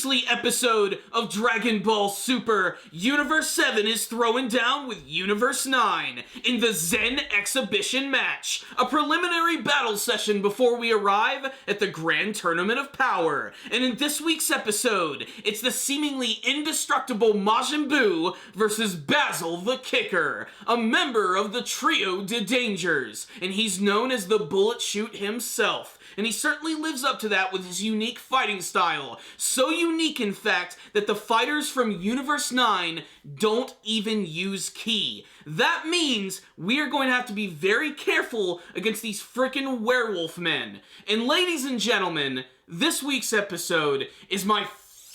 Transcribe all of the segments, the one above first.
weekly episode of Dragon Ball Super, Universe 7 is throwing down with Universe 9 in the Zen Exhibition match, a preliminary battle session before we arrive at the Grand Tournament of Power. And in this week's episode, it's the seemingly indestructible Majin Buu versus Basil the Kicker, a member of the Trio de Dangers, and he's known as the Bullet Shoot himself. And he certainly lives up to that with his unique fighting style. So unique, in fact, that the fighters from Universe 9 don't even use ki. That means we are going to have to be very careful against these frickin' werewolf men. And ladies and gentlemen, this week's episode is my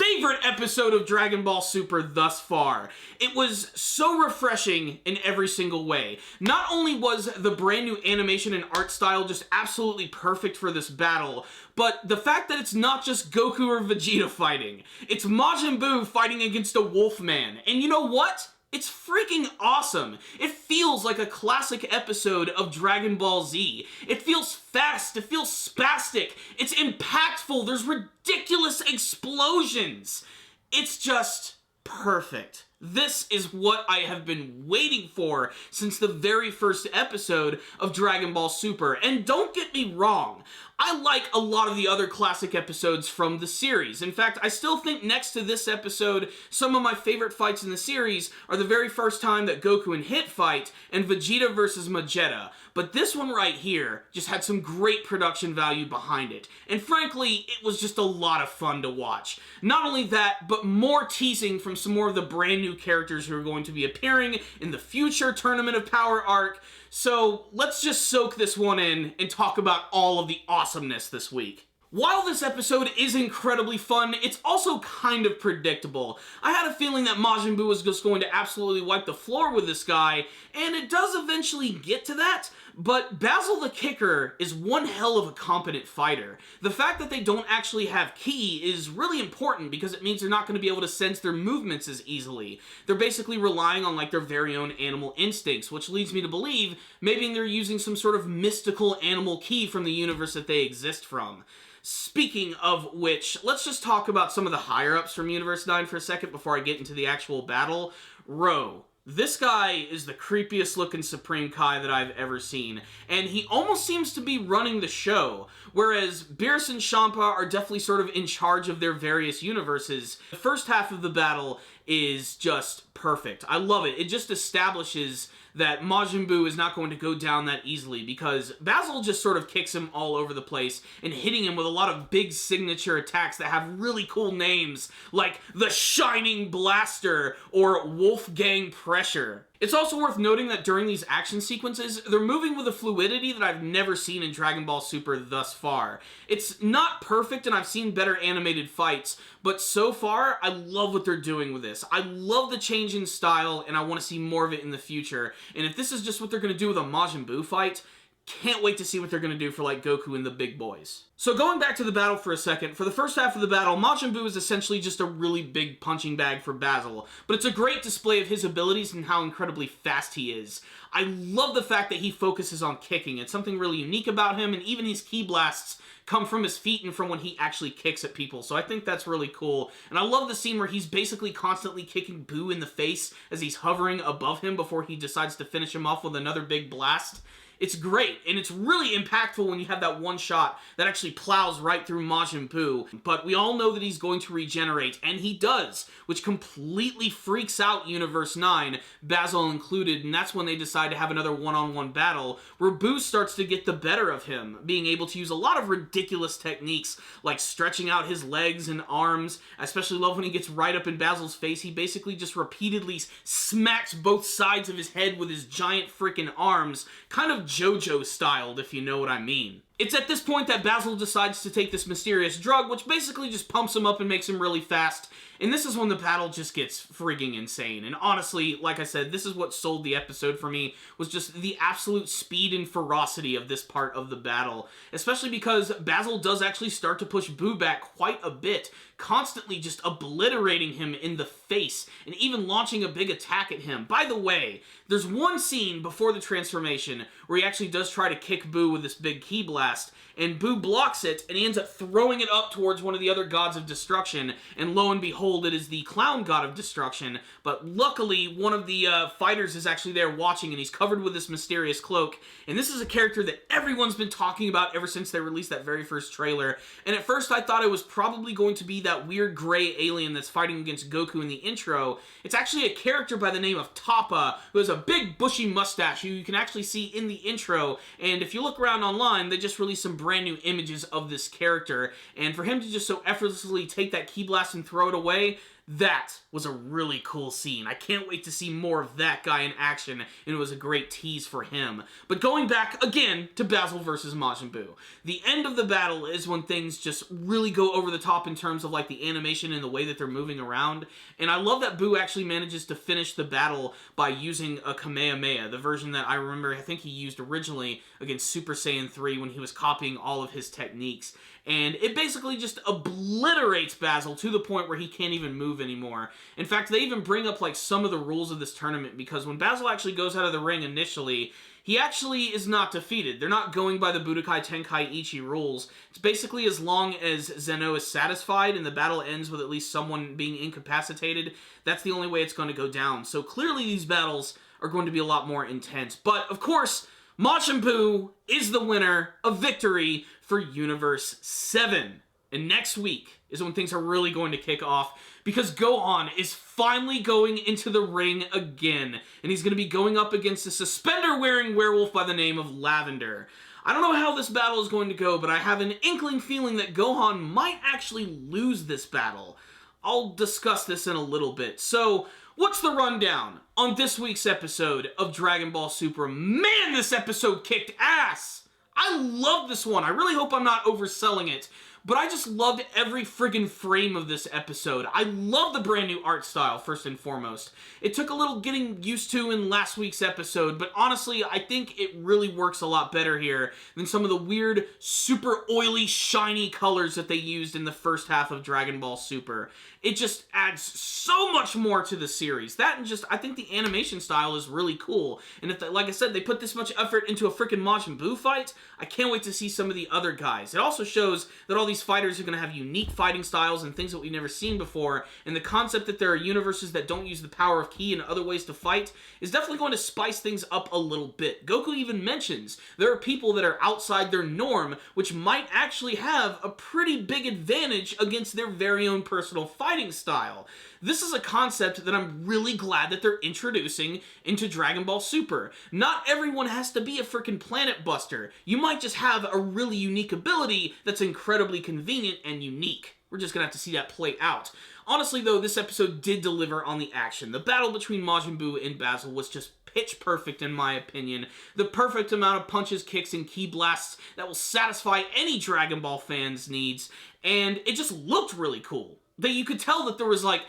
favorite episode of Dragon Ball Super thus far. It was so refreshing in every single way. Not only was the brand new animation and art style just absolutely perfect for this battle, but the fact that it's not just Goku or Vegeta fighting. It's Majin Buu fighting against a Wolfman. And you know what? It's freaking awesome. It feels like a classic episode of Dragon Ball Z. It feels fast, it feels spastic, it's impactful, there's ridiculous explosions. It's just perfect. This is what I have been waiting for since the very first episode of Dragon Ball Super. And don't get me wrong, I like a lot of the other classic episodes from the series. In fact, I still think next to this episode, some of my favorite fights in the series are the very first time that Goku and Hit fight and Vegeta versus Majeta. But this one right here just had some great production value behind it. And frankly, it was just a lot of fun to watch. Not only that, but more teasing from some more of the brand new characters who are going to be appearing in the future Tournament of Power arc. So let's just soak this one in and talk about all of the awesomeness this week. While this episode is incredibly fun, it's also kind of predictable. I had a feeling that Majin Buu was just going to absolutely wipe the floor with this guy, and it does eventually get to that, but Basil the Kicker is one hell of a competent fighter. The fact that they don't actually have ki is really important because it means they're not going to be able to sense their movements as easily. They're basically relying on like their very own animal instincts, which leads me to believe maybe they're using some sort of mystical animal ki from the universe that they exist from. Speaking of which, let's just talk about some of the higher-ups from Universe 9 for a second before I get into the actual battle. Ro. This guy is the creepiest looking Supreme Kai that I've ever seen, and he almost seems to be running the show, whereas Beerus and Champa are definitely sort of in charge of their various universes. The first half of the battle is just perfect. I love it. It just establishes that Majin Buu is not going to go down that easily because Basil just sort of kicks him all over the place and hitting him with a lot of big signature attacks that have really cool names like the Shining Blaster or Wolfgang Pressure. It's also worth noting that during these action sequences, they're moving with a fluidity that I've never seen in Dragon Ball Super thus far. It's not perfect, and I've seen better animated fights, but so far, I love what they're doing with this. I love the change in style, and I want to see more of it in the future. And if this is just what they're going to do with a Majin Buu fight, can't wait to see what they're going to do for, like, Goku and the big boys. So going back to the battle for a second, for the first half of the battle, Majin Buu is essentially just a really big punching bag for Basil, but it's a great display of his abilities and how incredibly fast he is. I love the fact that he focuses on kicking. It's something really unique about him, and even his ki blasts come from his feet and from when he actually kicks at people, so I think that's really cool. And I love the scene where he's basically constantly kicking Buu in the face as he's hovering above him before he decides to finish him off with another big blast. It's great, and it's really impactful when you have that one shot that actually plows right through Majin Buu. But we all know that he's going to regenerate, and he does, which completely freaks out Universe 9, Basil included, and that's when they decide to have another one-on-one battle, where Buu starts to get the better of him, being able to use a lot of ridiculous techniques, like stretching out his legs and arms. I especially love when he gets right up in Basil's face. He basically just repeatedly smacks both sides of his head with his giant freaking arms, kind of JoJo styled, if you know what I mean. It's at this point that Basil decides to take this mysterious drug, which basically just pumps him up and makes him really fast, and this is when the battle just gets frigging insane. And honestly, like I said, this is what sold the episode for me, was just the absolute speed and ferocity of this part of the battle, especially because Basil does actually start to push Buu back quite a bit, constantly just obliterating him in the face, and even launching a big attack at him. By the way, there's one scene before the transformation where he actually does try to kick Buu with this big ki blast, blast, and Buu blocks it, and he ends up throwing it up towards one of the other gods of destruction, and lo and behold, it is the clown god of destruction, but luckily, one of the fighters is actually there watching, and he's covered with this mysterious cloak, and this is a character that everyone's been talking about ever since they released that very first trailer, and at first I thought it was probably going to be that weird gray alien that's fighting against Goku in the intro. It's actually a character by the name of Toppa, who has a big bushy mustache, who you can actually see in the intro, and if you look around online, they just released some brand new images of this character, and for him to just so effortlessly take that ki blast and throw it away, that was a really cool scene. I can't wait to see more of that guy in action, and it was a great tease for him. But going back, again, to Basil versus Majin Buu. The end of the battle is when things just really go over the top in terms of, like, the animation and the way that they're moving around, and I love that Buu actually manages to finish the battle by using a Kamehameha, the version that I remember I think he used originally against Super Saiyan 3 when he was copying all of his techniques. And it basically just obliterates Basil to the point where he can't even move anymore. In fact, they even bring up, like, some of the rules of this tournament, because when Basil actually goes out of the ring initially, he actually is not defeated. They're not going by the Budokai Tenkaichi rules. It's basically as long as Zeno is satisfied and the battle ends with at least someone being incapacitated, that's the only way it's going to go down. So clearly these battles are going to be a lot more intense. But, of course, Majin Buu is the winner of victory for Universe 7. And next week is when things are really going to kick off, because Gohan is finally going into the ring again, and he's going to be going up against a suspender-wearing werewolf by the name of Lavender. I don't know how this battle is going to go, but I have an inkling feeling that Gohan might actually lose this battle. I'll discuss this in a little bit. So, what's the rundown on this week's episode of Dragon Ball Super? Man, this episode kicked ass! I love this one. I really hope I'm not overselling it, but I just loved every friggin' frame of this episode. I love the brand new art style, first and foremost. It took a little getting used to in last week's episode, but honestly, I think it really works a lot better here than some of the weird, super oily, shiny colors that they used in the first half of Dragon Ball Super. It just adds so much more to the series. That and just, I think the animation style is really cool. And if, like I said, they put this much effort into a freaking Majin Buu fight, I can't wait to see some of the other guys. It also shows that all these fighters are going to have unique fighting styles and things that we've never seen before, and the concept that there are universes that don't use the power of ki and other ways to fight is definitely going to spice things up a little bit. Goku even mentions there are people that are outside their norm, which might actually have a pretty big advantage against their very own personal fighting style. This is a concept that I'm really glad that they're introducing into Dragon Ball Super. Not everyone has to be a freaking planet buster. You might just have a really unique ability that's incredibly convenient and unique. We're just gonna have to see that play out. Honestly though, this episode did deliver on the action. The battle between Majin Buu and Basil was just pitch perfect in my opinion. The perfect amount of punches, kicks, and ki blasts that will satisfy any Dragon Ball fan's needs. And it just looked really cool. That you could tell that there was like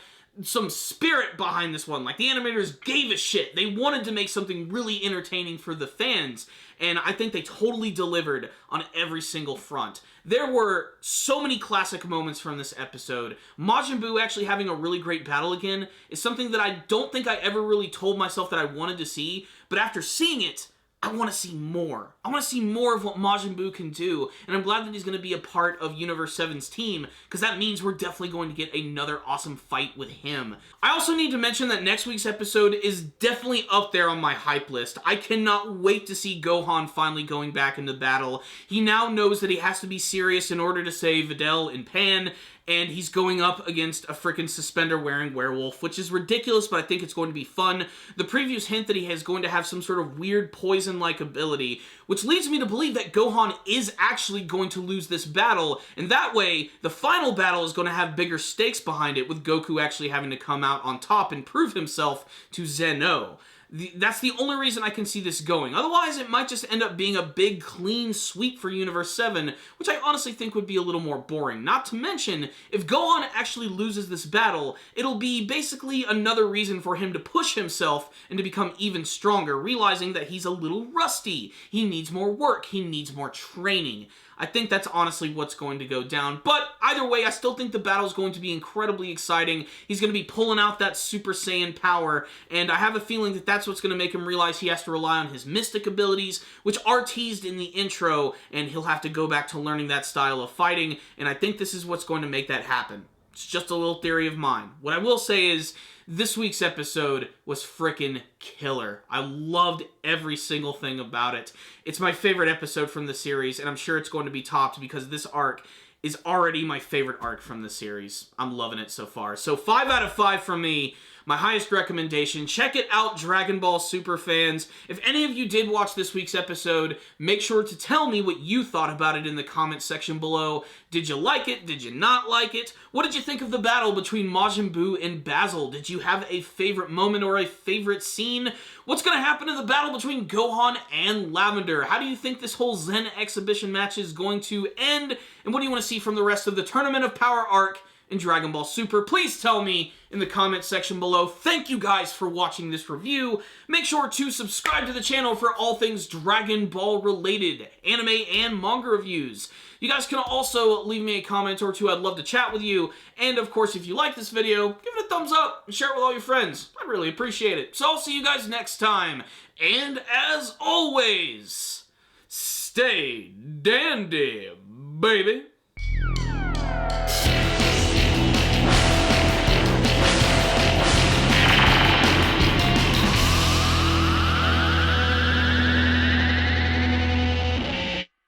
some spirit behind this one. Like, the animators gave a shit. They wanted to make something really entertaining for the fans, and I think they totally delivered on every single front. There were so many classic moments from this episode. Majin Buu actually having a really great battle again is something that I don't think I ever really told myself that I wanted to see, but after seeing it, I want to see more. I want to see more of what Majin Buu can do, and I'm glad that he's going to be a part of Universe 7's team, because that means we're definitely going to get another awesome fight with him. I also need to mention that next week's episode is definitely up there on my hype list. I cannot wait to see Gohan finally going back into battle. He now knows that he has to be serious in order to save Videl and Pan, and he's going up against a freaking suspender-wearing werewolf, which is ridiculous, but I think it's going to be fun. The previews hint that he is going to have some sort of weird poison-like ability, which leads me to believe that Gohan is actually going to lose this battle, and that way, the final battle is going to have bigger stakes behind it, with Goku actually having to come out on top and prove himself to Zeno. That's the only reason I can see this going. Otherwise, it might just end up being a big, clean sweep for Universe 7, which I honestly think would be a little more boring. Not to mention, if Gohan actually loses this battle, it'll be basically another reason for him to push himself and to become even stronger, realizing that he's a little rusty. He needs more work. He needs more training. I think that's honestly what's going to go down. But either way, I still think the battle is going to be incredibly exciting. He's going to be pulling out that Super Saiyan power, and I have a feeling that that's what's going to make him realize he has to rely on his mystic abilities, which are teased in the intro, and he'll have to go back to learning that style of fighting, and I think this is what's going to make that happen. It's just a little theory of mine. What I will say is, this week's episode was frickin' killer. I loved every single thing about it. It's my favorite episode from the series, and I'm sure it's going to be topped because this arc is already my favorite arc from the series. I'm loving it so far. So 5 out of 5 from me. My highest recommendation. Check it out, Dragon Ball Super fans. If any of you did watch this week's episode, make sure to tell me what you thought about it in the comment section below. Did you like it? Did you not like it? What did you think of the battle between Majin Buu and Basil? Did you have a favorite moment or a favorite scene? What's going to happen in the battle between Gohan and Lavender? How do you think this whole Zen exhibition match is going to end? And what do you want to see from the rest of the Tournament of Power arc in Dragon Ball Super? Please tell me in the comment section below. Thank you guys for watching this review. Make sure to subscribe to the channel for all things Dragon Ball related, anime and manga reviews. You guys can also leave me a comment or two. I'd love to chat with you. And of course, if you like this video, give it a thumbs up and share it with all your friends. I'd really appreciate it. So I'll see you guys next time. And as always, stay dandy, baby.